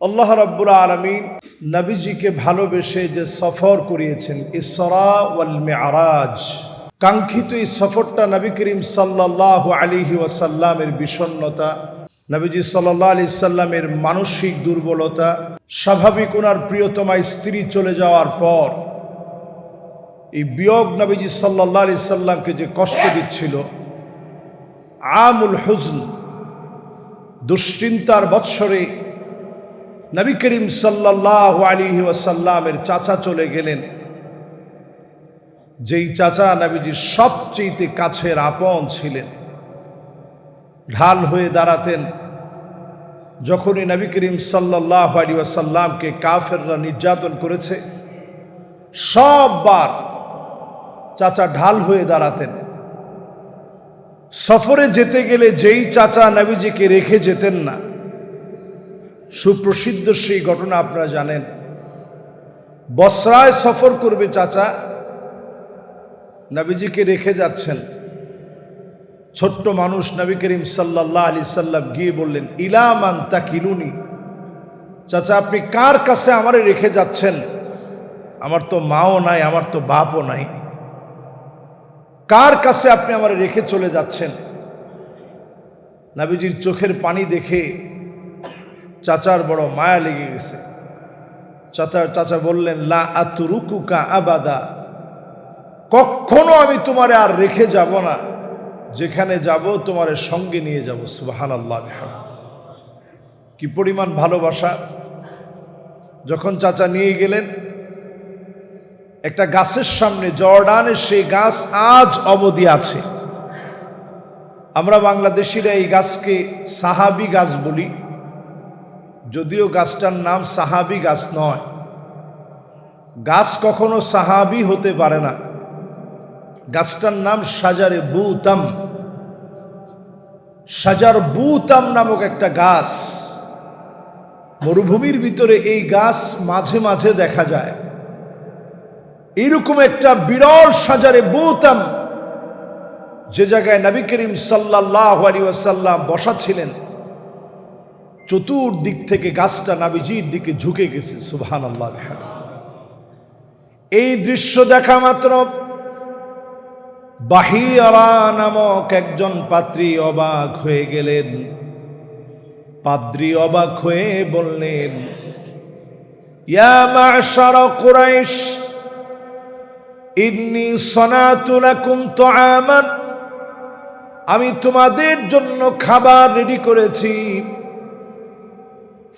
আল্লাহ রাব্বুল আলামিন নবীজিকে ভালোবেসে যে সফর করিয়েছেন ইসরা ওয়াল মিআরাজ, কাঙ্ক্ষিত এই সফরটা নবী করিম সাল্লাল্লাহু আলাইহি ওয়াসাল্লামের বিষণ্ণতা, নবীজি সাল্লাল্লাহু আলাইহি সাল্লামের মানসিক দুর্বলতা, স্বাভাবিক ওনার প্রিয়তমা স্ত্রী চলে যাওয়ার পর এই বিয়োগ নবীজি সাল্লাল্লাহু আলাইহি সাল্লামকে যে কষ্ট দিচ্ছিল, আমুল হুজন, দুশ্চিন্তার বৎসরে নবী করিম সাল্লাল্লাহু আলাইহি ওয়াসাল্লামের চাচা চলে গেলেন, যেই চাচা নবীজির সবচেয়ে কাছের আপন ছিলেন, ঢাল হয়ে দাঁড়াতেন। যখনই নবী করিম সাল্লাল্লাহু আলাইহি ওয়াসাল্লামকে কাফেররা নির্যাতন করেছে, সববার চাচা ঢাল হয়ে দাঁড়াতেন। সফরে যেতে গেলে যেই চাচা নবীজিকে রেখে যেতেন না, সুপ্রসিদ্ধ সেই ঘটনা আপনারা জানেন। বসরায় সফর করবে চাচা, নবীজিকে রেখে যাচ্ছেন। ছোট্ট মানুষ নবী করিম সাল্লাল্লাহু আলাইহি সাল্লাম গিয়ে বললেন, ইলা মান তাকিলুনি, চাচা আপনি কার কাছে আমারে রেখে যাচ্ছেন? আমার তো মাও নাই, আমার তো বাপও নাই, কার কাছে আপনি আমারে রেখে চলে যাচ্ছেন? নবীজির চোখের পানি দেখে চাচার বড় মায়া লেগে গেছে। চাচা বললেন, লা আতরুকুকা আবাদা, কখনো আমি তোমারে আর রেখে যাব না, যেখানে যাব তোমারে সঙ্গে নিয়ে যাব। সুবহানাল্লাহ, কি পরিমাণ ভালোবাসা! যখন চাচা নিয়ে গেলেন একটা গাছের সামনে, জর্ডানের সেই গাছ আজ অবধি আছে। আমরা বাংলাদেশিরা এই গাছকে সাহাবি গাছ বলি, যদিও গাছটার নাম সাহাবি গাছ নয়। গাছ কখনো সাহাবি হতে পারে না। গাছটার নাম শাজারে বুতাম। শাজার বুতাম নামক একটা গাছ, মরুভূমির ভিতরে এই গাছ মাঝে মাঝে দেখা যায়। এইরকম একটা বিরল শাজারে বুতাম, যে জায়গায় নবী করিম সাল্লাল্লাহু আলাইহি ওয়াসাল্লাম বসা ছিলেন, চতুর্দিক থেকে গাছটা নবীজির দিকে ঝুঁকে গেছে। সুবহানাল্লাহ। এই দৃশ্য দেখা মাত্র বাহিরা নামক একজন পাত্রী অবাক হয়ে গেলেন। পাদ্রী অবাক হয়ে বললেন, ইয়া মা'শারা কুরাইশ, ইন্নী সনাতু লাকুম তুআমান, আমি তোমাদের জন্য খাবার রেডি করেছি।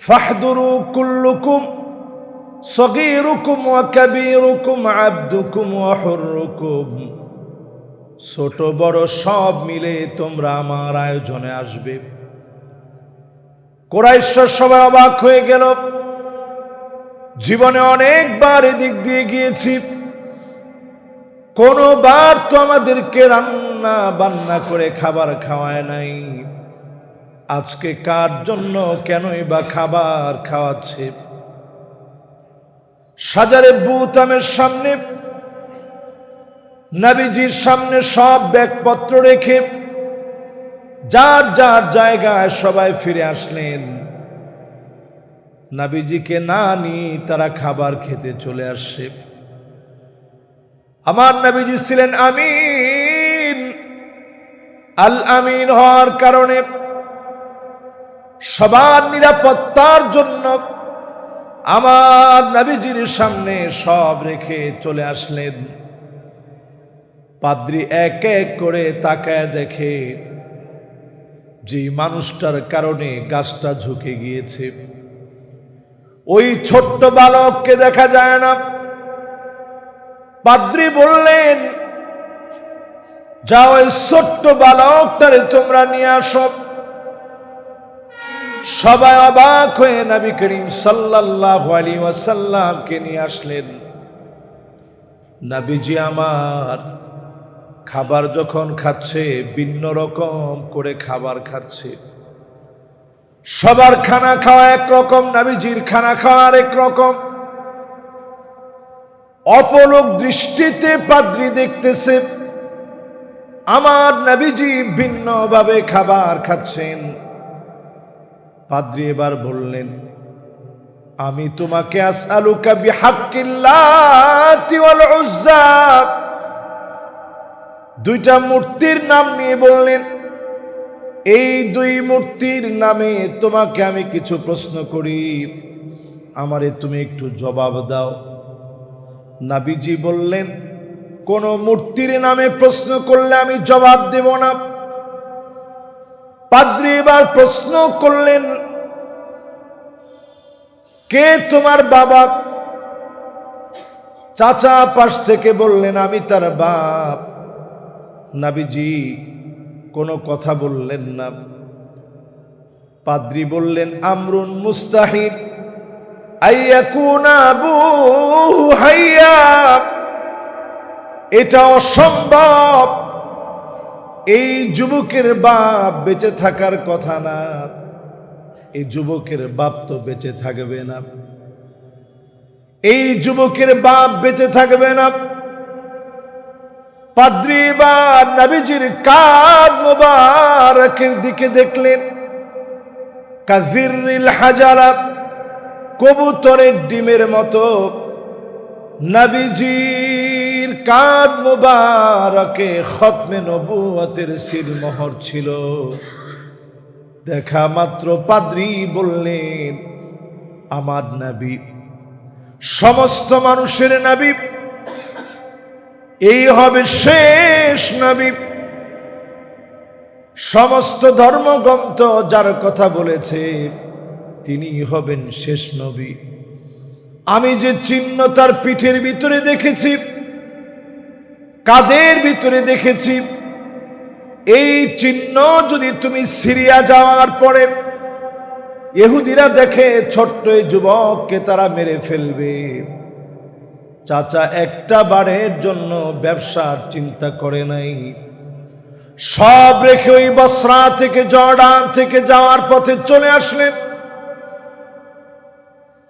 ফাহদুরু কুল্লুকুম সগীরুকুম ওয়া কাবীরুকুম আবদুকুম ওয়া হুররুকুম, ছোট বড় সব মিলে তোমরা আমার আয়োজনে আসবে। কুরাইশরা সবাই অবাক হয়ে গেল। জীবনে অনেকবার এদিক দিয়ে গিয়েছি, কোনবার তো আমাদেরকে রান্না বান্না করে খাবার খাওয়ায় নাই, আজকে কার জন্য কেনই বা খাবার খাওয়াচ্ছে? শাজারে বুতামের সামনে, নবীজির সামনে সব ব্যাগপত্র রেখে যার যার জায়গায় সবাই ফিরে আসলেন। নবীজিকে না নিয়ে তারা খাবার খেতে চলে আসছে। আমার নবীজি ছিলেন আমিন। আল আমিন হওয়ার কারণে সবার নিরাপত্তার জন্য আমার নবীজির সামনে সব রেখে চলে আসলেন। পাদ্রী এক এক করে তাকায় দেখে যে মানুষটার কারণে গাছটা ঝুঁকে গিয়েছে, ওই ছোট্ট বালককে দেখা যায় না। পাদ্রী বললেন, যাও ওই ছোট্ট বালকটারে তোমরা নিয়ে আসো। সবাই অবাক হয়ে নবী করিম সাল্লাল্লাহু আলাইহি ওয়াসাল্লামকে নিয়ে আসলেন। নবীজি আমার খাবার যখন খাচ্ছে, ভিন্ন রকম করে খাবার খাচ্ছে। সবার খানা খাওয়া একরকম, নবীজির খানা খাওয়া আরেক রকম। অপলক দৃষ্টিতে পাদ্রী দেখতেছে আমার নবীজি ভিন্নভাবে খাবার খাচ্ছেন। পাদ্রী এবার বললেন, আমি তোমাকে আসআলুকা বিহাক্কিল্লাতি ওয়াল উজ্জা, দুইটা মূর্তির নাম নিয়ে বললেন, এই দুই মূর্তির নামে তোমাকে আমি কিছু প্রশ্ন করি, আমারে তুমি একটু জবাব দাও। নবীজি বললেন, কোন মূর্তির নামে প্রশ্ন করলে আমি জবাব দেব না। পাদ্রী এবার প্রশ্ন করলেন, কে তোমার বাবা? চাচা পাশ থেকে বললেন, আমি তার বাপ। নবীজি কোনো কথা বললেন না। পাদ্রী বললেন, আমরুন মুস্তাহিল আইয়াকুনা আবুহু হাইয়া, এটা অসম্ভব, এই যুবকের বাপ বেঁচে থাকার কথা না, এই যুবকের বাপ তো বেঁচে থাকবে না, এই যুবকের বাপ বেঁচে থাকবে না। পাদ্রী বা নবীজির কাঁধ মোবারকের দিকে দেখলেন, কাযিররিল হাজারা, কবুতরের ডিমের মতো নবীজির কাঁধ মোবারকে খতমে নবুয়তের সিলমোহর ছিল। দেখা মাত্র পাদ্রী বললেন, আমার নবী, সমস্ত মানুষের নবী, এই হবে শেষ নবী। সমস্ত ধর্মগ্রন্থ যার কথা বলেছে তিনি হবেন শেষ নবী। আমি যে চিহ্ন তার পিঠের ভিতরে দেখেছি, কাঁধের ভিতরে দেখেছি, এই চিহ্ন যদি তুমি সিরিয়া যাওয়ার পরে ইহুদিরা দেখে, ছোট্ট এই যুবককে তারা মেরে ফেলবে। চাচা একটা বারের জন্য ব্যবসার চিন্তা করে নাই, সব রেখে ওই বসরা থেকে জর্ডান থেকে যাওয়ার পথে চলে আসলেন।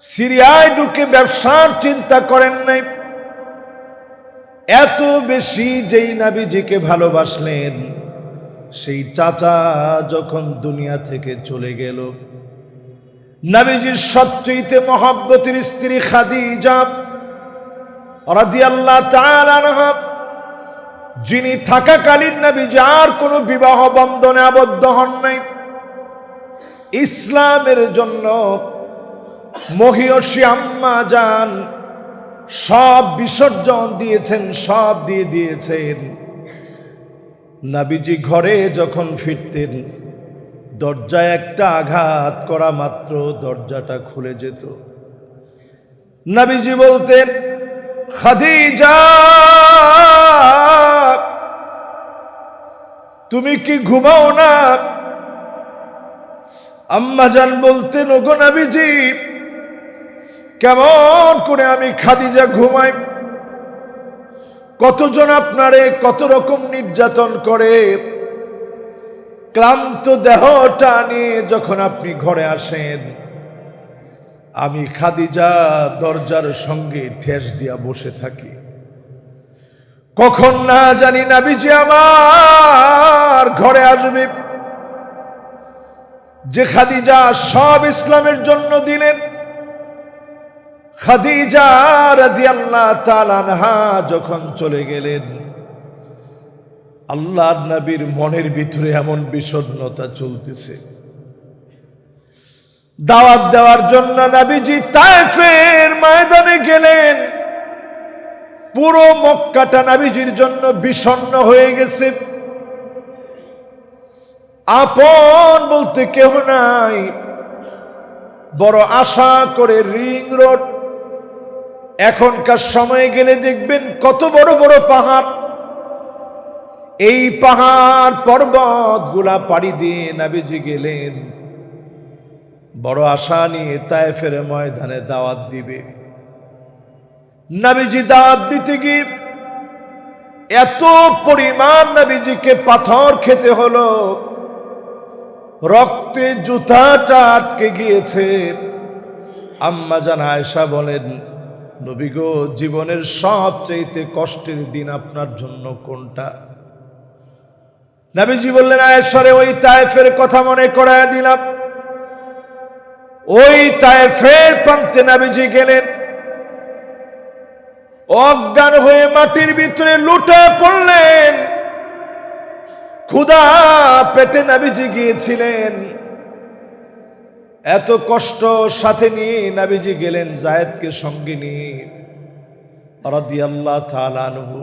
সিরিয়ায় ঢুকে ব্যবসার চিন্তা করেন নাই। এত বেশি যেই নবীজিকে ভালোবাসলেন, সেই চাচা যখন দুনিয়া থেকে চলে গেল, নবীজির সবচেয়ে মহব্বতের স্ত্রী খাদিজা রাদিয়াল্লাহু তাআলা আনহা, যিনি থাকাকালীন নবীজি আর কোনো বিবাহ বন্ধনে আবদ্ধ হন নাই, ইসলামের জন্য মহিয়সী আম্মা জান সব বিসর্জন দিয়েছেন, সব দিয়ে দিয়েছেন। নবীজি ঘরে যখন ফিরতেন, দরজায় একটা আঘাত করা মাত্র দরজাটা খুলে যেত। নবীজি বলতেন, খাদিজা, তুমি কি ঘুমাও না? আম্মা জান বলতেন, ওগো নবীজি, কেমন করে আমি খাদিজা ঘুমাই? কতজন আপনারে কত রকম নির্যাতন করে, ক্লান্ত দেহটা নিয়ে যখন আপনি ঘরে আসেন, আমি খাদিজা দরজার সঙ্গে ঠেস দিয়া বসে থাকি। কখন না জানি নবীজি আমার ঘরে আসবে। যে খাদিজা সব ইসলামের জন্য দিলেন, খাদিজা রাদিয়াল্লাহু তাআলা আনহা যখন চলে গেলেন, আল্লাহর নবীর মনের ভিতরে এমন বিষণ্ণতা চলতেছে। দাওয়াত দেওয়ার জন্য নবীজি তায়েফের ময়দানে গেলেন। পুরো মক্কাটা নবীজির জন্য বিষণ্ণ হয়ে গেছে। আপন বলতে কেউ নাই। বড় আশা করে রিং রোড, এখনকার সময়ে গেলে দেখবেন কত বড় বড় পাহাড়। এই পাহাড় পর্বত গুলা পাড়ি দিয়ে নবীজি গেলেন, বড় আশা নিয়ে তায়েফের ময়দানে দাওয়াত দিবে। নবীজি দাওয়াত দিতে গিয়ে এত পরিমাণ নবীজিকে পাথর খেতে হলো, রক্তে জুতাটা আটকে গিয়েছে। আম্মা জান আয়েশা বলেন, নবী গো, জীবনের সবচেয়ে কষ্টের দিন আপনার জন্য কোনটা? নবীজি বললেন, আয়েশা রে, ওই তায়েফের কথা মনে করায় দিলাম। ওই তায়েফের প্রান্তে নবীজি গেলেন, অজ্ঞান হয়ে মাটির ভিতরে লুটে পড়লেন। ক্ষুধা পেটে নবীজি গিয়েছিলেন, এত কষ্ট সাথে নিয়ে নবীজি গেলেন যায়েদকে সঙ্গে নিয়ে রাদিয়াল্লাহু তাআলা আনহু।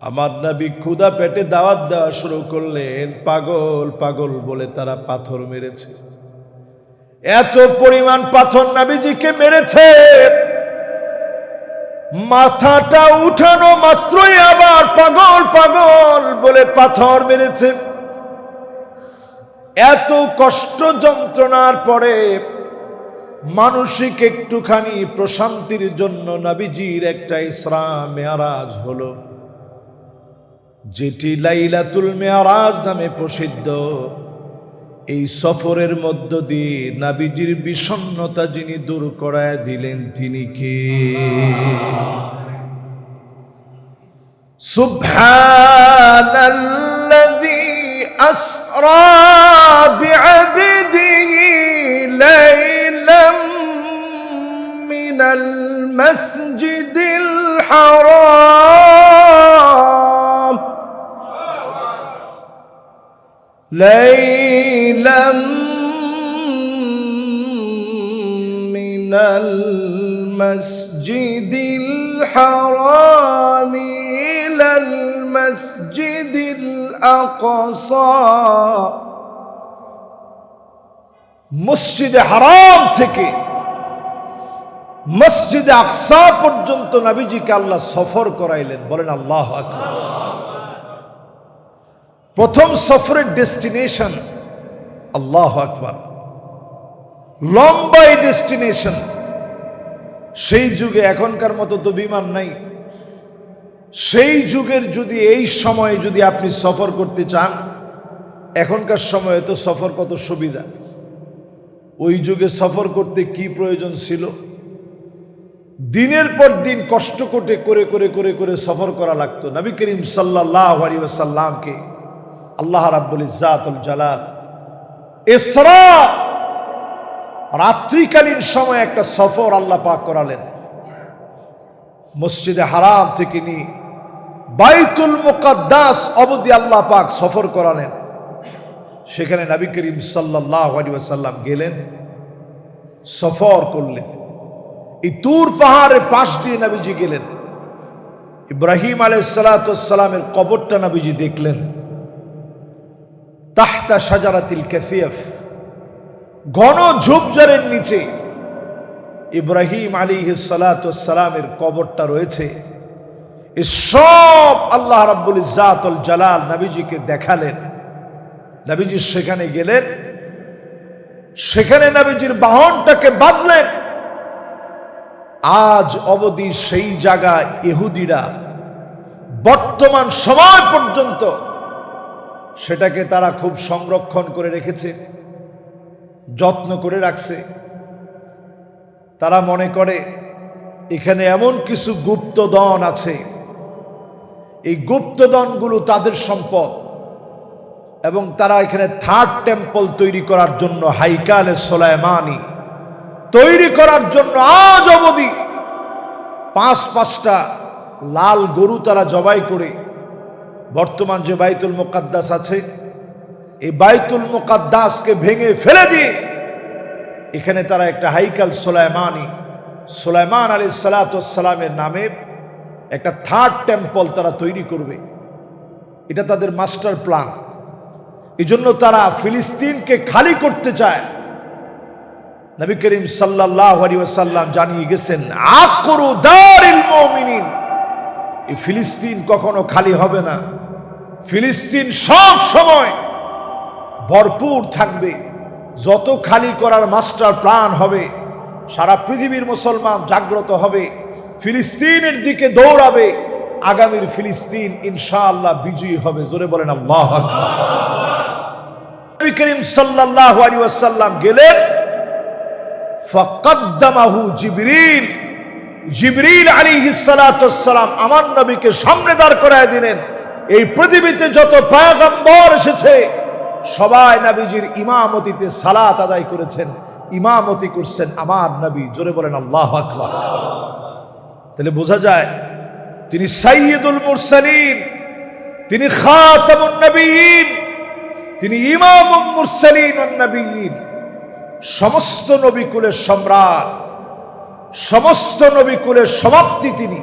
আমার নবী ক্ষুধা পেটে দাওয়াত দেওয়া শুরু করলেন। পাগল পাগল বলে তারা পাথর মেরেছে, এত পরিমাণ পাথর নবীজিকে মেরেছে, মাথাটা উঠানো মাত্রই আবার পাগল পাগল বলে পাথর মেরেছে। এত কষ্ট যন্ত্রণার পরে মানসিক একটুখানি প্রশান্তির জন্য নবীজির একটা ইসরা মেরাজ হলো, যেটি লাইলাতুল মেরাজ নামে প্রসিদ্ধ। এই সফরের মধ্য দিয়ে নবীজির বিষণ্ণতা যিনি দূর করায় দিলেন তিনি কে? সুবহানাল্লাযী আসরা বিআবদিহি লাইলাম মিনাল মাসজিদিল হারাম ليلا من المسجد الحرام إلى المسجد الأقصى মসজিদে হারাম থেকে মসজিদে আকসা পর্যন্ত নবীজিকে আল্লাহ সফর করাইলেন। বলেন আল্লাহু আকবার। প্রথম সফরের ডেস্টিনেশন আল্লাহু আকবার, লম্বাই ডেস্টিনেশন। সেই যুগে এখনকার মতো তো বিমান নাই। সেই যুগের যদি এই সময়ে যদি আপনি সফর করতে চান, এখনকার সময়ে তো সফর কত সুবিধা। ওই যুগে সফর করতে কি প্রয়োজন ছিল? দিনের পর দিন কষ্ট করে করে করে করে করে সফর করা লাগতো। নবী করিম সাল্লাল্লাহু আলাইহি ওয়াসাল্লামকে আল্লাহ রাব্বুল ইজ্জাতুল জালাল ইসরা রাত্রিকালীন সময় একটা সফর আল্লাহ পাক করালেন। মসজিদে হারাম থেকে নিয়ে বাইতুল মুকাদ্দাস অবধি আল্লাহ পাক সফর করালেন। সেখানে নবী করিম সাল্লাল্লাহু আলাইহি ওয়াসাল্লাম গেলেন, সফর করলেন। এই তুর পাহাড়ের পাশ দিয়ে নবীজি গেলেন। ইব্রাহিম আলাইহিস সালাতু ওয়াস সালামের কবরটা নবীজি দেখলেন। তাহতা শাজারাতিল কাসিফ, ঘন ঝোপঝাড়ের নিচে ইব্রাহিম আলাইহিস সালাতু ওয়াস সালামের কবরটা রয়েছে। এই সব আল্লাহ রাব্বুল ইজ্জাতুল জালাল নবীজিকে দেখালেন। নবীজি সেখানে গেলেন, সেখানে নবীজির বাহনটাকে বাঁধলেন। আজ অবধি সেই জায়গায় ইহুদিরা বর্তমান সময় পর্যন্ত সেটাকে তারা খুব সংরক্ষণ করে রেখেছে, যত্ন করে রাখছে। তারা মনে করে এখানে এমন কিছু গুপ্তধন আছে, এই গুপ্তধনগুলো তাদের সম্পদ, এবং তারা এখানে থার্ড টেম্পল তৈরি করার জন্য হাইকালে সুলাইমানি তৈরি করার জন্য আজ অবধি 5-5টা লাল গরু তারা জবাই করে বর্তমান যে বাইতুল মুকাদ্দাস আছে, এই বাইতুল মুকাদ্দাসকে ভেঙে ফেলে দিয়ে এখানে তারা একটা হাইকাল সুলাইমানি, সুলাইমান আলাইহিস সালাতু ওয়াস সালামের নামে একটা থার্ড টেম্পল তারা তৈরি করবে। এটা তাদের মাস্টার প্ল্যান। এই জন্য তারা ফিলিস্তিনকে খালি করতে চায়। নবী করিম সাল্লাল্লাহু আলাইহি ওয়াসাল্লাম জানিয়ে গেছেন, আকরু দারিল মুমিনিন, এই ফিলিস্তিন কখনো খালি হবে না। ফিলিস্তিন সব সময় ভরপুর থাকবে। যত খালি করার মাস্টার প্ল্যান হবে, সারা পৃথিবীর মুসলমান জাগ্রত হবে, ফিলিস্তিনের দিকে দৌড়াবে। আগামীর ফিলিস্তিন ইনশাআল্লাহ বিজয়ী হবে। জোরে বলেন আল্লাহু আকবার। নবী করিম সাল্লাল্লাহু আলাইহি ওয়াসাল্লাম গেলেন, ফাকাদ্দামাহু জিবরিল, জিবরিল আলাইহিস সালাতু ওয়াস সালাম আমার নবীকে সামনে দাঁড় করায় দিলেন। এই পৃথিবীতে যত পয়গম্বর এসেছে সবাই নবীজির ইমামতিতে সালাত আদায় করেছেন। ইমামতি করছেন আমার নবী। জোরে বলেন আল্লাহু আকবার। তাহলে বোঝা যায় তিনি সাইয়্যিদুল মুরসালিন, তিনি খাতামুন নবিয়্যিন, তিনি ইমামুল মুরসালিন ওয়ান নবিয়্যিন, সমস্ত নবী কুলের সম্রাট, সমস্ত নবী কুলের সমাপ্তি তিনি,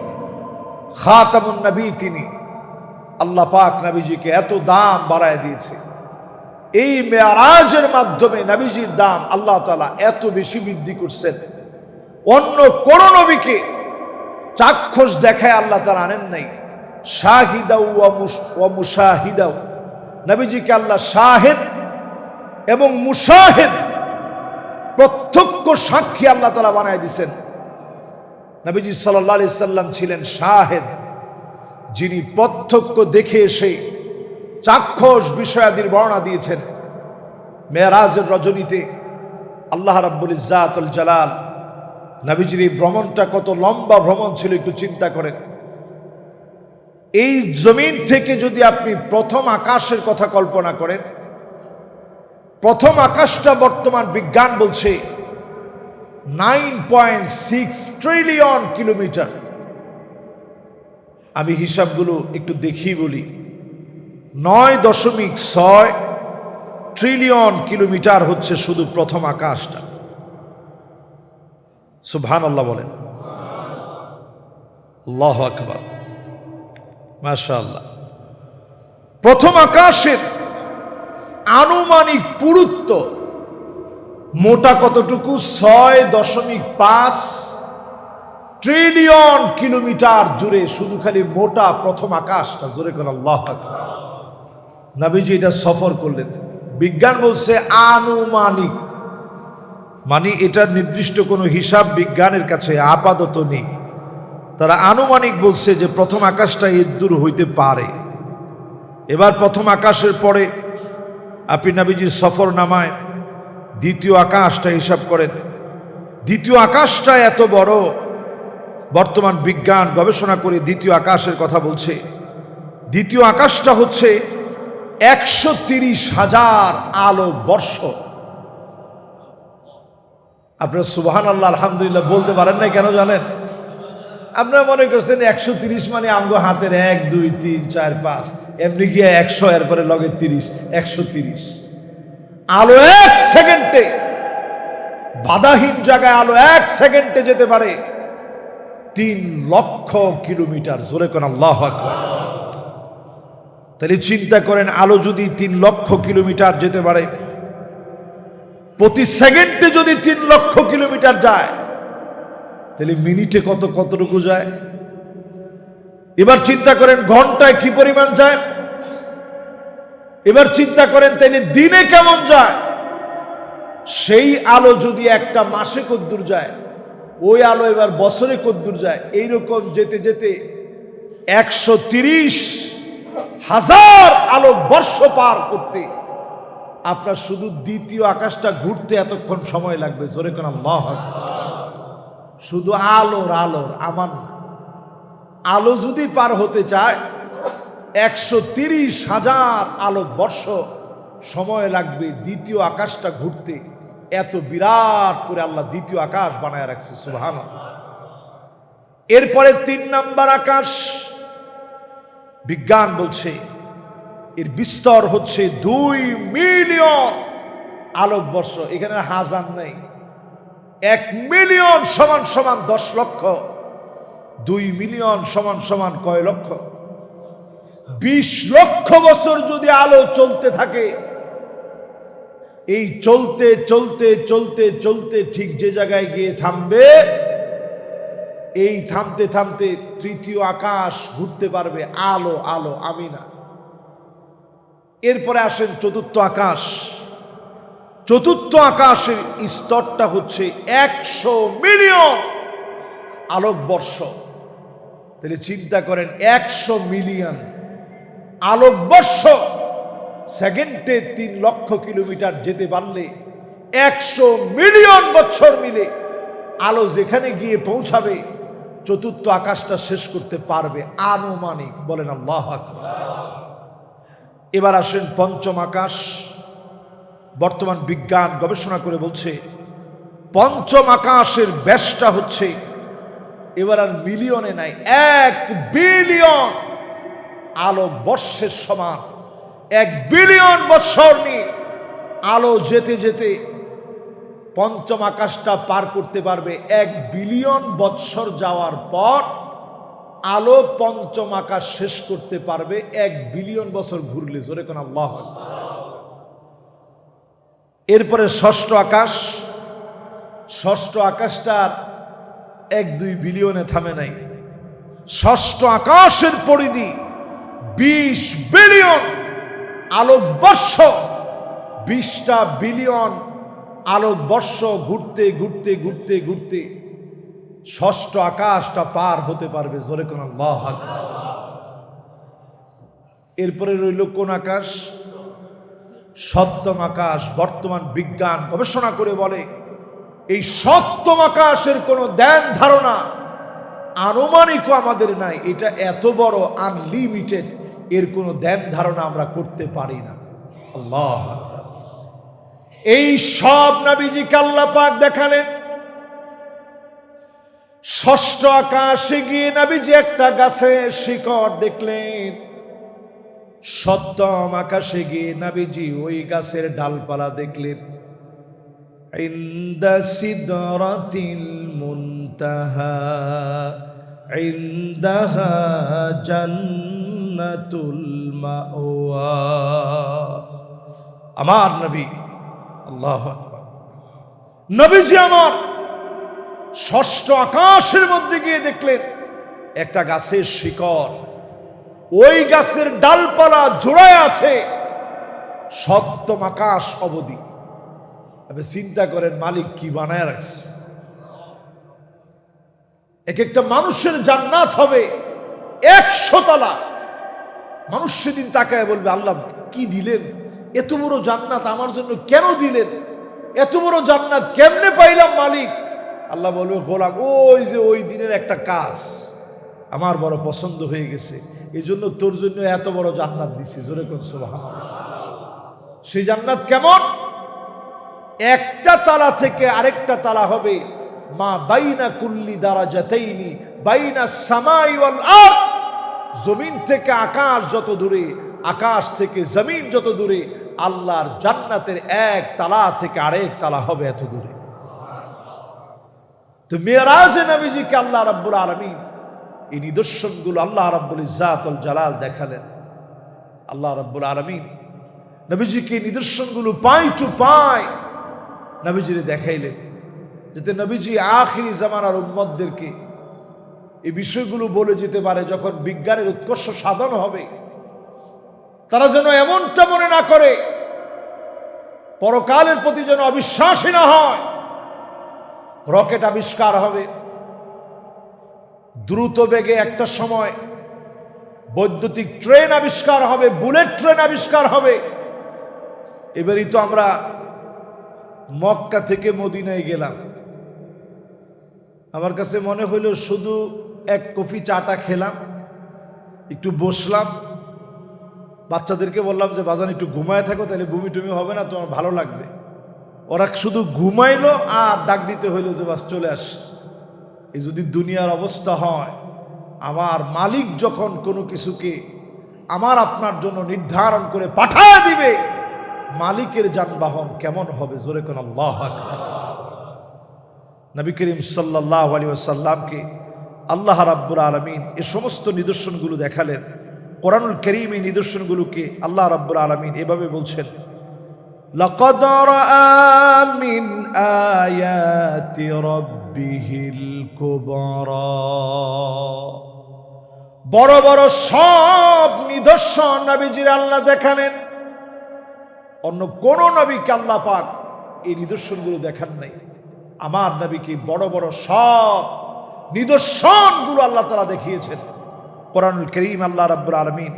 খাতামুন নবী তিনি। আল্লাহ পাক নবীজিকে এত দাম বাড়ায় দিয়েছে। এই মেরাজের মাধ্যমে নবীজির দাম আল্লাহ তাআলা এত বেশি বৃদ্ধি করছেন। অন্য কোন নবীকে চাক্ষুষ দেখায় আল্লাহ তাআলা আনেন নাই। শাহিদাউ ওয়া মুশাহিদাউ, নবীজিকে আল্লাহ শাহিদ এবং মুশাহিদ, প্রত্যক্ষ সাক্ষী আল্লাহ তাআলা বানায় দিয়েছেন। নবীজি সাল্লাল্লাহু আলাইহি সাল্লাম ছিলেন শাহিদ, যিনি প্রত্যক্ষ দেখে এসে চাক্ষুষ বিষয়াদির বর্ণনা দিয়েছেন। মেরাজের রজনীতে আল্লাহ রাব্বুল ইজ্জাতুল জালাল নবীজির এই ভ্রমণটা কত লম্বা ভ্রমণ ছিল একটু চিন্তা করেন। এই জমিন থেকে যদি আপনি প্রথম আকাশের কথা কল্পনা করেন, প্রথম আকাশটা বর্তমান বিজ্ঞান বলছে 9.6 ট্রিলিয়ন কিলোমিটার। আমি হিসাবগুলো একটু দেখি বলি। 9.6 ট্রিলিয়ন কিলোমিটার হচ্ছে শুধু প্রথম আকাশটা। সুবহানাল্লাহ বলেন, আল্লাহু আকবার, মাশাআল্লাহ। প্রথম আকাশের আনুমানিক পুরুত্ব মোটা কতটুকু? 6.5 ট্রিলিয়ন কিলোমিটার জুড়ে শুধু খালি মোটা প্রথম আকাশটা। জোরে কোন আল্লাহু আকবার। নবীজি এটা সফর করলেন। বিজ্ঞান বলছে আনুমানিক, মানে এটার নির্দিষ্ট কোনো হিসাব বিজ্ঞানের কাছে আপাতত নেই। তারা আনুমানিক বলছে যে প্রথম আকাশটা এর দূর হইতে পারে। এবার প্রথম আকাশের পরে আপনি নবীজির সফর নামায় দ্বিতীয় আকাশটা হিসাব করেন। দ্বিতীয় আকাশটা এত বড়, বর্তমান বিজ্ঞান গবেষণা করে দ্বিতীয় আকাশের কথা বলছে। দ্বিতীয় আকাশটা হচ্ছে 130,000 আলোকবর্ষ। আপনারা সুবহানাল্লাহ আলহামদুলিল্লাহ বলতে পারেন না কেন জানেন? আপনারা মনে করছেন 130 মানে আমগো হাতের 1 2 3 4 5, এমনি গিয়ে 100, এরপরে লগে 30, 130। আলো 1 সেকেন্ডে, বাধাহীন জায়গায় আলো 1 সেকেন্ডে যেতে পারে 3 লক্ষ কিলোমিটার। জোরে কোন আল্লাহু আকবার। তাহলে চিন্তা করেন, আলো যদি 3 লক্ষ কিলোমিটার যেতে পারে, প্রতি সেকেন্ডে যদি 3 লক্ষ কিলোমিটার যায়, তাহলে মিনিটে কতটুকু যায়? এবার চিন্তা করেন ঘন্টায় কি পরিমাণ যায়। এবার চিন্তা করেন তাহলে দিনে কেমন যায়। সেই আলো যদি একটা মাসে কদ্দূর যায়, ওই আলো এবার বছরে কদ্দূর যায়। এইরকম যেতে যেতে 130,000 আলোকবর্ষ পার করতে আপনার শুধু দ্বিতীয় আকাশটা ঘুরতে এতক্ষণ সময় লাগবে। জোরে কোন আল্লাহু আকবার। শুধু আলোর আমার না, আলো যদি পার হতে চায় 130,000 আলোকবর্ষ সময় লাগবে দ্বিতীয় আকাশটা ঘুরতে। এত বিরাট করে আল্লাহ দ্বিতীয় আকাশ বানায় রাখছে। সুবহানাল্লাহ। এরপরে 3 নাম্বার আকাশ, বিজ্ঞান বলছে এর বিস্তর হচ্ছে 2 মিলিয়ন আলোকবর্ষ। এখানে হাজার নেই, 1 মিলিয়ন সমান সমান 10 লক্ষ, 2 মিলিয়ন সমান সমান কয় লক্ষ? 20 লক্ষ বছর যদি আলো চলতে থাকে, এই চলতে চলতে চলতে চলতে ঠিক যে জায়গায় গিয়ে থামবে, এই থামতে থামতে তৃতীয় আকাশ ঘুরতে পারবে। আলো আলো, আমি না। এরপরে আসেন চতুর্থ আকাশ। চতুর্থ আকাশের স্তরটা হচ্ছে 100 মিলিয়ন আলোকবর্ষ। তাহলে চিন্তা করেন 100 মিলিয়ন আলোকবর্ষ সেকেন্ডে 3 লক্ষ কিলোমিটার যেতে পারলে 100 মিলিয়ন বছর মিলে আলো যেখানে গিয়ে পৌঁছাবে চতুর্থ আকাশটা শেষ করতে পারবে আনুমানিক। বলেন আল্লাহু আকবার। এবার আসেন পঞ্চম আকাশ। বর্তমান বিজ্ঞান গবেষণা করে বলছে পঞ্চম আকাশের ব্যাসটা হচ্ছে এবার আর মিলিয়নে নাই, 1 বিলিয়ন আলোক বর্ষের সমান। 1 বিলিয়ন বৎসর নিয়ে আলো যেতে যেতে পঞ্চম আকাশটা পার করতে পারবে। 1 বিলিয়ন বৎসর যাওয়ার পর আলো পঞ্চম আকাশ শেষ করতে পারবে 1 বিলিয়ন বছর ঘুরলে। জোরে কোন আল্লাহু আকবার। এরপরে ষষ্ঠ আকাশ। ষষ্ঠ আকাশটার 1-2 বিলিয়নে থামে নাই। ষষ্ঠ আকাশের পরিধি 20 বিলিয়ন আলোকবর্ষ। 20টা বিলিয়ন আলোকবর্ষ ঘুরতে ঘুরতে ঘুরতে ঘুরতে ষষ্ঠ আকাশটা পার হতে পারবে। জোরে কোন আল্লাহু আকবার। এরপরে রইল কোন আকাশ? সপ্তম আকাশ। বর্তমান বিজ্ঞান গবেষণা করে বলে এই সপ্তম আকাশের কোনো ধ্যান ধারণা আনুমানিকও আমাদের নাই। এটা এত বড়, আনলিমিটেড, এর কোনো ধ্যান ধারণা আমরা করতে পারি না। আল্লাহ আকবার। এই সব নবীজিকে আল্লাহ পাক দেখালেন। ষষ্ঠ আকাশে গিয়ে নবীজি একটা গাছের শিকড় দেখলেন। সপ্তম আকাশে গিয়ে নবীজি ওই গাছের ডালপালা দেখলেন। ইনদা সিদরাতিল মুনতাহা ইনদাহা জান্নাতুল মাওয়া। আমার নবী, আল্লাহু আকবার, নবীজি আমার ষষ্ঠ আকাশের মধ্যে গিয়ে দেখলেন একটা গাছের শিকড়, ওই গাছের ডালপালা জোড়ায় আছে সপ্তম আকাশ অবধি। আপনি চিন্তা করেন মালিক কি বানায় রাখছে। এক একটা মানুষের জান্নাত হবে 100 তলা। মানুষ সেদিন তাকায় বলবে আল্লাহ কি দিলেন, এত বড় জান্নাত আমার জন্য কেন দিলেন, এত বড় জান্নাত কেমনে পাইলাম মালিক। আল্লাহ বলবে গোলাম ওই যে ওই দিনের একটা কাজ আমার বড় পছন্দ হয়ে গেছে, এই জন্য তোর জন্য এত বড় জান্নাত দিছি। জোরে কোন সুবহানাল্লাহ। সেই জান্নাত কেমন? একটা তালা থেকে আরেকটা তালা হবে মা বাইনা কুল্লি দারাজাতাইনি বাইনা সামাই ওয়াল আরদ। জমিন থেকে আকাশ যত দূরে, আকাশ থেকে জমিন যত দূরে, আল্লাহর জান্নাতের এক তালা থেকে আরেক তালা হবে এত দূরে। তো মেরাজে নবীজিকে আল্লাহ রাব্বুল আলামিন এই নিদর্শনগুলো আল্লাহ রাব্বুল ইজ্জাতুল জালাল দেখালেন। আল্লাহ রাব্বুল আলামিন নবীজিকে নিদর্শনগুলো পাই টু পাই নবীজিরে দেখাইলেন, যাতে নবীজি আখিরি জামানার উম্মতদেরকে এই বিষয়গুলো বলে যেতে পারে। যখন বিজ্ঞানের উৎকর্ষ সাধন হবে, তারা যেন এমনটা মনে না করে, পরকালের প্রতি যেন অবিশ্বাসী না হয়। রকেট আবিষ্কার হবে, দ্রুত বেগে একটা সময় বৈদ্যুতিক ট্রেন আবিষ্কার হবে, বুলেট ট্রেন আবিষ্কার হবে। এবারই তো আমরা মক্কা থেকে মদিনায় গেলাম, আমার কাছে মনে হইল শুধু এক কফি চাটা খেলাম, একটু বসলাম, বাচ্চাদেরকে বললাম যে বাজান একটু ঘুমায় থাকো, তাহলে বমি টুমি হবে না, তোমার ভালো লাগবে। ওরা শুধু ঘুমাইলো আর ডাক দিতে হইলো যে বাস চলে আস। এই যদি দুনিয়ার অবস্থা হয়, আমার মালিক যখন কোনো কিছুকে আমার আপনার জন্য নির্ধারণ করে পাঠায় দিবে, মালিকের যানবাহন কেমন হবে। জোরে কোন আল্লাহু আকবার। নবী করিম সাল্লাল্লাহু আলাইহি ওয়াসাল্লামকে আল্লাহ রাব্বুল আলামিন এই সমস্ত নিদর্শনগুলো দেখালেন। কোরআনুল কারীম এই নিদর্শনগুলোকে আল্লাহ রাব্বুল আলামিন এভাবে বলছেন, লাকাদ রাআ মিন আয়াতি রাব্বিহিল কুবরা। বড় বড় সব নিদর্শন নবীজির আল্লাহ দেখালেন। অন্য কোন নবীকে আল্লাহ পাক এই নিদর্শনগুলো দেখান নাই। আমার নবীকে বড় বড় সব নিদর্শনগুলো আল্লাহ তাআলা দেখিয়েছেন। কোরআনুল কারীম আল্লাহ রাব্বুল আলামিন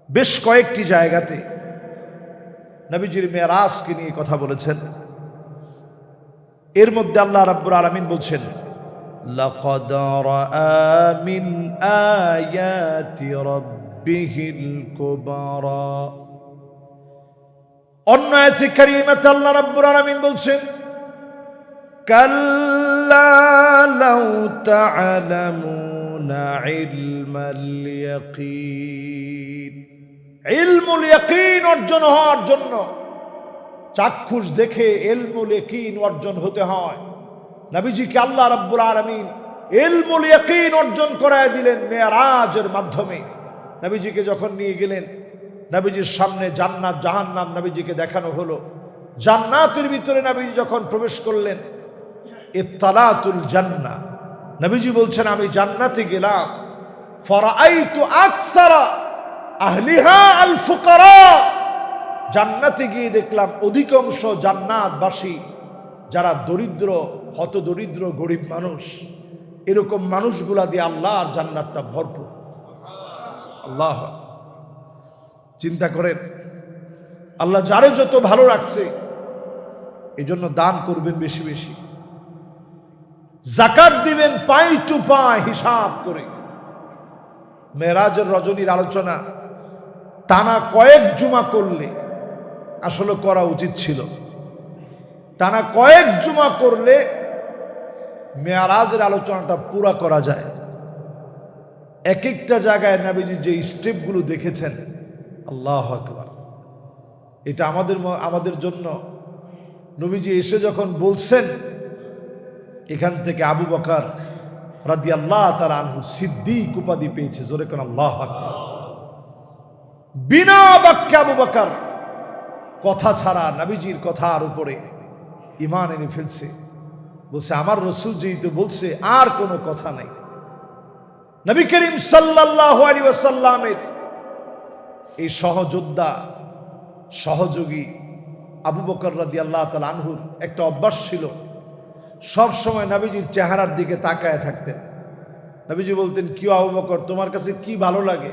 বেশ কয়েকটি জায়গাতে নবীজির মেরাজকে নিয়ে কথা বলেছেন। এর মধ্যে আল্লাহ রাব্বুল আলামিন বলছেন, লাকাদ রাআ মিন আয়াতি রাব্বিহিল কুবরা। অন্য আয়াতে কারীমাতে আল্লাহ রাব্বুল আলামিন বলছেন, কাল্লা লাউ তা'লামুনা ইলমাল ইয়াকিন, ইলমুল ইয়াকিন অর্জন হওয়ার জন্য চাক্ষুষ দেখে ইলমুল ইয়াকিন অর্জন হতে হয়। নবীজিকে আল্লাহ রাব্বুল আলামিন ইলমুল ইয়াকিন অর্জন করায় দিলেন মেরাজের মাধ্যমে। নবীজিকে যখন নিয়ে গেলেন, নবীজির সামনে জান্নাত জাহান্নাম নবীজিকে দেখানো হলো। জান্নাতের ভিতরে নবীজি যখন প্রবেশ করলেন, ইত্তালাতুল জান্নাহ, নবীজি বলছেন আমি জান্নাতে গেলাম, ফারাআইতু আকসারা আহলিহা আল ফুকারা, জান্নাতে গিয়ে দেখলাম অধিকাংশ জান্নাতবাসী যারা দরিদ্র, হত দরিদ্র গরিব মানুষ, এরকম মানুষগুলা দিয়ে আল্লাহর জান্নাতটা ভরপুর। আল্লাহ, চিন্তা করেন, আল্লাহ যারে যত ভালো রাখছে এই জন্য দান করবেন বেশি বেশি, যাকাত দিবেন পাই টু পাই হিসাব করে। মেরাজের রজনীর আলোচনা টানা কয়েক জুমা করলে আসলে করা উচিত ছিল। টানা কয়েক জুমা করলে মেরাজের আলোচনাটা পুরা করা যায়। এক একটা জায়গায় নবীজি যে স্টেপগুলো দেখেছেন, আল্লাহু আকবার, এটা আমাদের জন্য নবীজি এসে যখন বলছেন, এখান থেকে আবু বকর রাদিয়াল্লাহু তাআলা আনহু সিদ্দিক উপাধি পেয়েছে। জোরে কোন আল্লাহু আকবার। বিনা বাক্যে আবু বকর কথা ছাড়া নবীজির কথার উপরে ঈমান এনে ফেলছে। বলছে আমার রাসূল যেহেতু বলছে আর কোনো কথা নাই। নবী করিম সাল্লাল্লাহু আলাইহি ওয়াসাল্লামের এই সহযোদ্ধা সহযোগী আবু বকর রাদিয়াল্লাহু তাআলা আনহুর একটা অভ্যাস ছিল, সব সময় নবীজির চেহারার দিকে তাকায় থাকতেন। নবীজি বলতেন, কি আবু বকর, তোমার কাছে কি ভালো লাগে?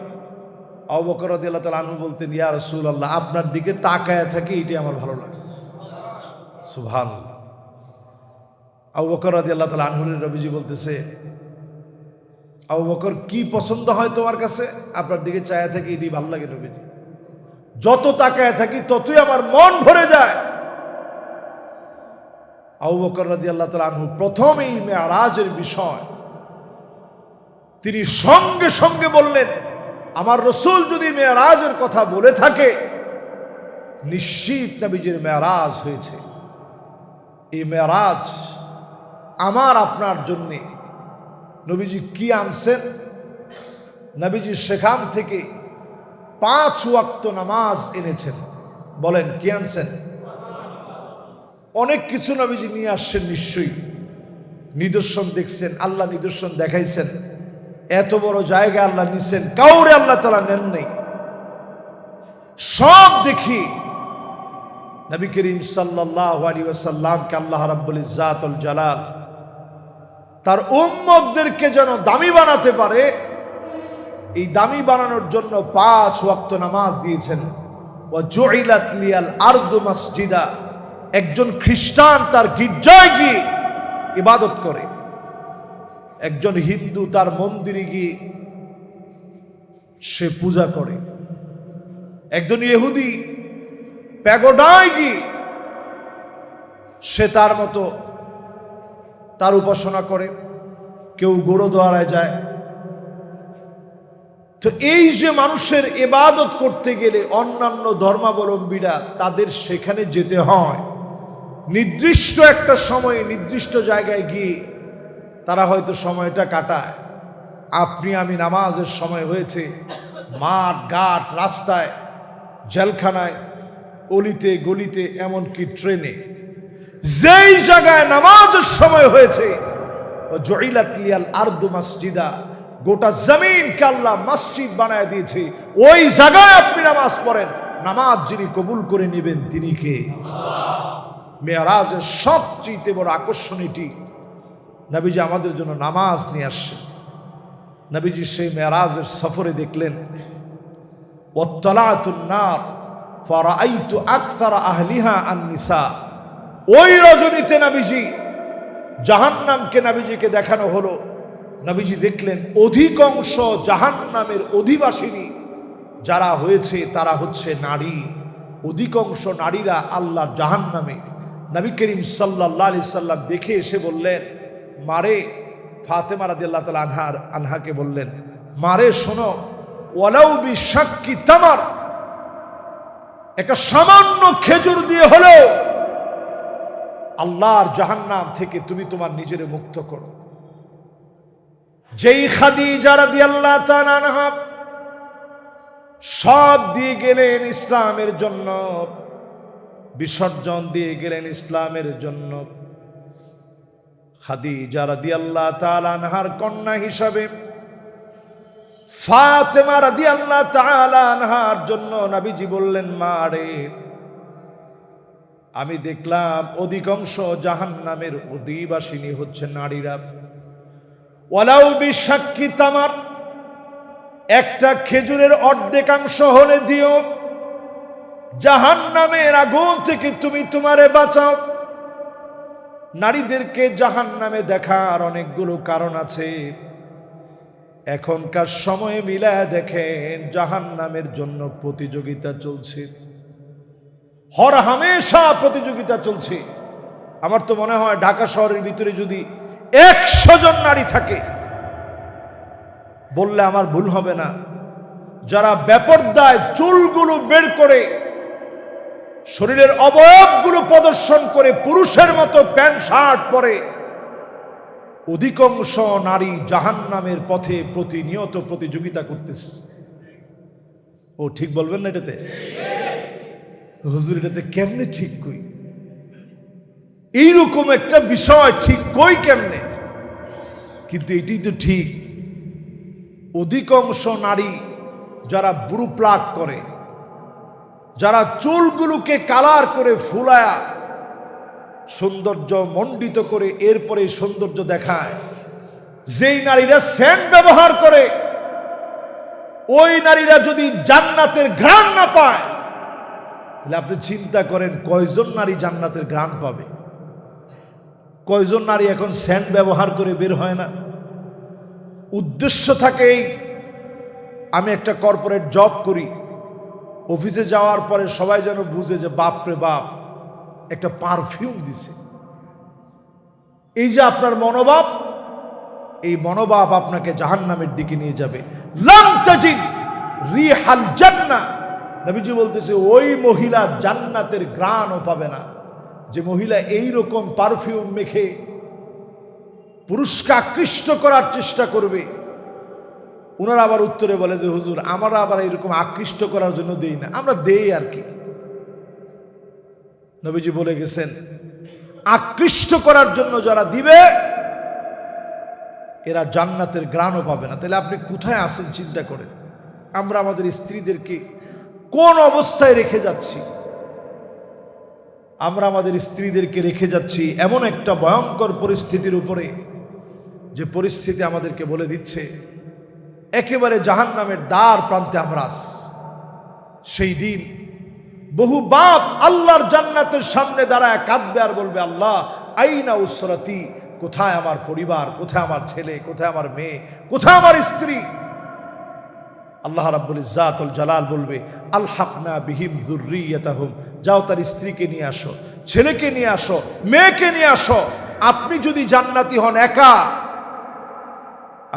আবু বকর রাদিয়াল্লাহু তাআলা আনহু বলতেন, ইয়া রাসূলুল্লাহ, আপনার দিকে তাকায় থাকি এটাই আমার ভালো লাগে। সুবহানাল্লাহ। আবু বকর রাদিয়াল্লাহু তাআলা আনহু নবীজি বলতেছে, আবু বকর কি পছন্দ হয় তোমার কাছে? আপনার দিকে চায়া থাকি এটাই ভালো লাগে নবীজি। যত তাকায় থাকি ততই আমার মন ভরে যায়। আবু বকর রাদিয়াল্লাহু তাআলা আনহু প্রথমেই মেরাজের বিষয় তিনি সঙ্গে সঙ্গে বললেন, আমার রাসূল যদি মেরাজের কথা বলে থাকে নিশ্চিত নবীজির মেরাজ হয়েছে। এই মেরাজ আমার আপনার জন্য নবীজি কি আনছেন? নবীজি সেখান থেকে 5 ওয়াক্ত নামাজ এনেছেন। বলেন কি আনছেন? অনেক কিছু নবীজি নিয়ে আসছেন, নিশ্চয়ই নিদর্শন দেখছেন, আল্লাহ নিদর্শন দেখাইছেন। এত বড় জায়গা আল্লাহ নিছেন, কাউরে আল্লাহ তাআলা নেন নাই। সব দেখি নবী করিম সাল্লাল্লাহু আলাইহি ওয়াসাল্লামকে আল্লাহ রাব্বুল ইজ্জাতুল জালাল তার উম্মতদেরকে যেন দামি বানাতে পারে, এই দামি বানানোর জন্য 5 ওয়াক্ত নামাজ দিয়েছেন। ওয়া জুইলাত লিয়াল আরদু মাসজিদা, একজন খ্রিস্টান তার গির্জায় গিয়ে ইবাদত করে, একজন হিন্দু তার মন্দিরে গিয়ে সে পূজা করে, একজন ইহুদি প্যাগোডায় গিয়ে সে তার মতো তার উপাসনা করে, কেউ গুরুদ্বারায় যায়। তো এই যে মানুষের ইবাদত করতে গেলে অন্যান্য ধর্মাবলম্বীরা তাদের সেখানে যেতে হয়, নির্দিষ্ট একটা সময়ে নির্দিষ্ট জায়গায় গিয়ে তারা হয়তো সময়টা কাটায়। আপনি আমি নামাজের সময় হয়েছে মাঠ ঘাট, রাস্তায়, জেলখানায়, অলিতে গলিতে, এমনকি ট্রেনে, যেই জায়গায় নামাজের সময় হয়েছে জুইলাত লিয়াল আরদু মাসজিদা, গোটা জমিনকে আল্লাহ মসজিদ বানায় দিয়েছে। ওই জায়গায় আপনি নামাজ পড়েন, নামাজ যিনি কবুল করে নেবেন তিনি কে? মেরাজের সবচেয়ে বড় আকর্ষণ এটি, নবীজি আমাদের জন্য নামাজ নিয়ে আসছেন। নবীজি সেই মেরাজের সফরে দেখলেন, ওয়াত্তালাতুন নার ফারাআইতু আকসারা আহলিহা আন-নিসা, ওই রজনীতে নবীজি জাহান্নামকে নবীজিকে দেখানো হলো। নবীজি দেখলেন অধিকাংশ জাহান্নামের অধিবাসিনী যারা হয়েছে তারা হচ্ছে নারী। অধিকাংশ নারীরা আল্লাহর জাহান্নামে নবী করিম সাল্লাল্লাহু আলাইহি সাল্লাম দেখে এসে বললেন, মারে, ফাতেমা রাদিয়াল্লাহু তাআলা আনহাকে বললেন, মারে শোনো, ওয়ালাউ বিশাক্কি তামার, একটা সামান্য খেজুর দিয়ে হলেও আল্লাহর জাহান্নাম থেকে তুমি তোমার নিজেরে মুক্ত করো। যেই খাদিজা রাদিয়াল্লাহু তাআলা আনহা সব দিয়ে গেলেন ইসলামের জন্য, বিসর্জন দিয়ে গেলেন ইসলামের জন্য, খাদিজা রাদিয়াল্লাহু তাআলা আনহার কন্যা হিসাবে ফাতেমা রাদিয়াল্লাহু তাআলা আনহার জন্য নবীজি বললেন, মা রে, আমি দেখলাম অধিকাংশ জাহান্নামের অধিবাসিনী হচ্ছে নারীরা। ওয়ালাউ বিশাক্কি তামার, একটা খেজুরের অর্ধেকাংশ হলে দিও, জাহান্নামের আগুন থেকে তুমি তোমারে বাঁচাও। নারীদেরকে জাহান্নামে দেখার অনেকগুলো কারণ আছে। এখনকার সময়ে মিলায় দেখেন, জাহান্নামের জন্য প্রতিযোগিতা চলছে, হর হামেশা প্রতিযোগিতা চলছে। আমার তো মনে হয় ঢাকা শহরের ভিতরে যদি 100 জন নারী থাকে, বললে আমার ভুল হবে না, যারা বেপরদায় চুলগুলো বের করে শরীরের অবয়বগুলো প্রদর্শন করে পুরুষের মতো প্যান্ট শার্ট পরে, অধিকাংশ নারী জাহান্নামের পথে প্রতিনিয়ত প্রতিযোগিতা করতেছে। ও ঠিক বলবেন না এটাতে? হুজুর এটাতে কেমনে ঠিক কই? এইরকম একটা বিষয় ঠিক কই কেমনে? কিন্তু এটাই তো ঠিক। অধিকাংশ নারী যারা ব্রু প্লাক করে, যারা চুলগুলোকে কালার করে ফুলায়া সৌন্দর্য মণ্ডিত করে এরপরে সৌন্দর্য দেখায়, যেই নারীরা সেন্ট ব্যবহার করে, ওই নারীরা যদি জান্নাতের ঘ্রাণ না পায়, তাহলে আপনি চিন্তা করেন কয়জন নারী জান্নাতের ঘ্রাণ পাবে? কয়জন নারী এখন সেন্ট ব্যবহার করে বের হয় না? উদ্দেশ্য থাকে এই, আমি একটা কর্পোরেট জব করি, অফিসে যাওয়ার পরে সবাই যেন বুঝে যে বাপ রে বাপ, একটা পারফিউম দিছে। এই যে আপনার মনোভাব, এই মনোভাব আপনাকে জাহান্নামের দিকে নিয়ে যাবে। লাম তাজিদ রিহাল জান্নাহ, নবীজি বলতেছে ওই মহিলা জান্নাতের ঘ্রাণও পাবে না যে মহিলা এই রকম পারফিউম মেখে পুরুষকে আকৃষ্ট করার চেষ্টা করবে। ওনারা আবার উত্তরে বলে যে হুজুর, আমরা আবার এরকম আকৃষ্ট করার জন্য দেই না, আমরা দেই আর কি। নবীজি বলে গেছেন, আকৃষ্ট করার জন্য যারা দিবে এরা জান্নাতের ঘ্রাণও পাবে না। তাহলে আপনি কোথায় আছেন চিন্তা করেন। আমরা আমাদের স্ত্রীদেরকে কোন অবস্থায় রেখে যাচ্ছি? আমরা আমাদের স্ত্রীদেরকে রেখে যাচ্ছি এমন একটা ভয়ঙ্কর পরিস্থিতির উপরে, যে পরিস্থিতি আমাদেরকে বলে দিচ্ছে একেবারে জাহান্নামের দ্বার প্রান্তে আমরা আছি। সেই দিন বহু বাপ আল্লাহর জান্নাতের সামনে দাঁড়ায় কাঁদবে আর বলবে, আল্লাহ আইনা উসরাতি, কোথায় আমার পরিবার, কোথায় আমার ছেলে, কোথায় আমার মেয়ে, কোথায় আমার স্ত্রী? আল্লাহ রাব্বুল ইজ্জাতুল জালাল বলবে, আলহাকনা বিহিম যুররিয়াতাহুম, যাও তার স্ত্রীকে নিয়ে আসো, ছেলেকে নিয়ে আসো, মেয়েকে নিয়ে আসো। আপনি যদি জান্নাতি হন একা,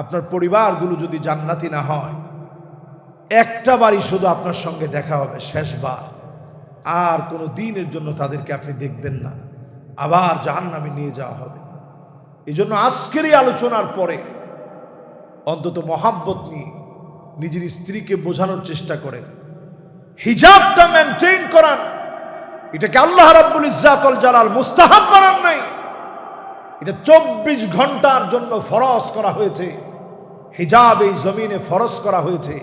আপনার পরিবারগুলো যদি জান্নাতি না হয়, একটা বারই শুধু আপনার সঙ্গে দেখা হবে, শেষবার। আর কোনো দিনের জন্য তাদেরকে আপনি দেখবেন না, আবার জাহান্নামে নিয়ে যাওয়া হবে। এই জন্য আজকের এই আলোচনার পরে অন্তত মহাব্বত নিয়ে নিজের স্ত্রীকে বোঝানোর চেষ্টা করেন, হিজাবটা মেনটেইন করান। এটাকে আল্লাহ রাব্বুল ইজ্জাতুল জালাল মুস্তাহাব বানান নাই, এটা 24 ঘন্টার জন্য ফরজ করা হয়েছে। হিজাব এই জমিনে ফরজ করা হয়েছে।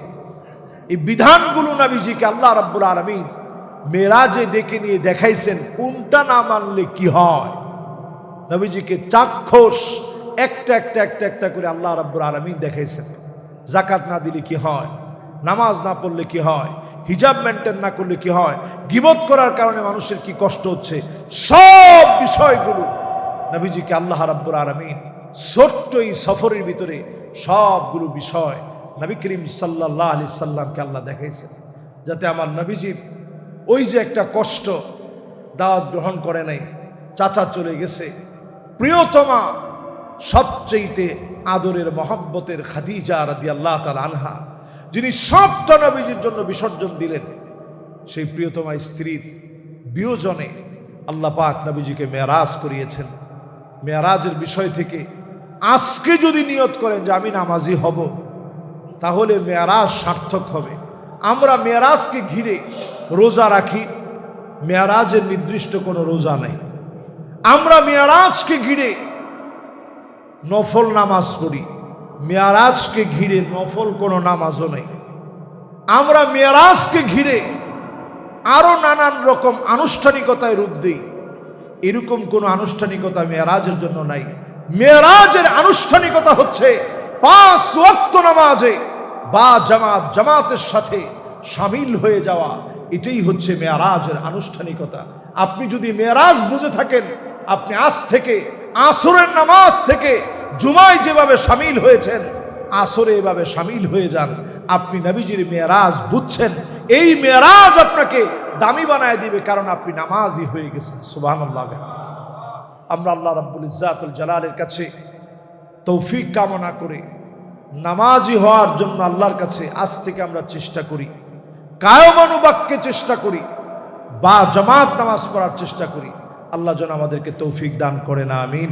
এই বিধানগুলো নবীজিকে আল্লাহ রাব্বুল আলামিন মেরাজে ডেকে নিয়ে দেখাইছেন, কোনটা না মানলে কি হয়। নবীজিকে চাক্ষুষ একটা একটা একটা একটা করে আল্লাহ রাব্বুল আলামিন দেখাইছেন। যাকাত না দিলে কি হয়, নামাজ না পড়লে কি হয়, হিজাব মেনটেন না করলে কি হয়, গীবত করার কারণে মানুষের কি কষ্ট হচ্ছে, সব বিষয়গুলো নবীজিকে আল্লাহ রাব্বুল আলামিন ছোট্ট এই সফরের ভিতরে সবগুলো বিষয় নবী করিম সাল্লাল্লাহু আলাইহি সাল্লামকে আল্লাহ দেখাইছেন, যাতে আমার নবীজির ওই যে একটা কষ্ট, দাওয়াত গ্রহণ করে নাই, চাচা চলে গেছে, প্রিয়তমা সবচেয়েতে আদরের মহব্বতের খাদিজা রাদিয়াল্লাহু তাআলা আনহা, যিনি সবটা নবীজির জন্য বিসর্জন দিলেন, সেই প্রিয়তমা স্ত্রীর বিয়োজনে আল্লাহ পাক নবীজিকে মেরাজ করিয়েছেন। মেরাজের বিষয় থেকে আজকে যদি নিয়ত করেন যে আমি নামাজি হব, তাহলে মেরাজ সার্থক হবে। আমরা মেরাজকে ঘিরে রোজা রাখি, মেরাজের নির্দিষ্ট কোনো রোজা নেই। আমরা মেরাজকে ঘিরে নফল নামাজ পড়ি, মেরাজকে ঘিরে নফল কোনো নামাজও নেই। আমরা মেরাজকে ঘিরে আরো নানান রকম আনুষ্ঠানিকতায় রূপ দিই, এরকম কোনো আনুষ্ঠানিকতা মেরাজের জন্য নাই। মেরাজের আনুষ্ঠানিকতা হচ্ছে 5 ওয়াক্ত নামাজে বা জামাতের সাথে শামিল হয়ে যাওয়া, এটাই হচ্ছে মেরাজের আনুষ্ঠানিকতা। আপনি যদি মেরাজ বুঝে থাকেন, আপনি আজ থেকে আসরের নামাজ থেকে জুমায় যেভাবে শামিল হয়েছেন, আসরে এভাবে শামিল হয়ে যান। আপনি নবীজির মেরাজ বুঝছেন, এই মেরাজ আপনাকে দামি বানায় দিবে, কারণ আপনি নামাজি হয়ে গেছেন। সুবহানাল্লাহ। আমরা আল্লাহ রাব্বুল ইজ্জাতুল জালালের কাছে তৌফিক কামনা করে নামাজি হওয়ার জন্য আল্লাহর কাছে আজ থেকে আমরা চেষ্টা করি, কায়মানুবাক্যে চেষ্টা করি, বা জামাত নামাজ পড়ার চেষ্টা করি। আল্লাহ যেন আমাদেরকে তৌফিক দান করেন, আমিন।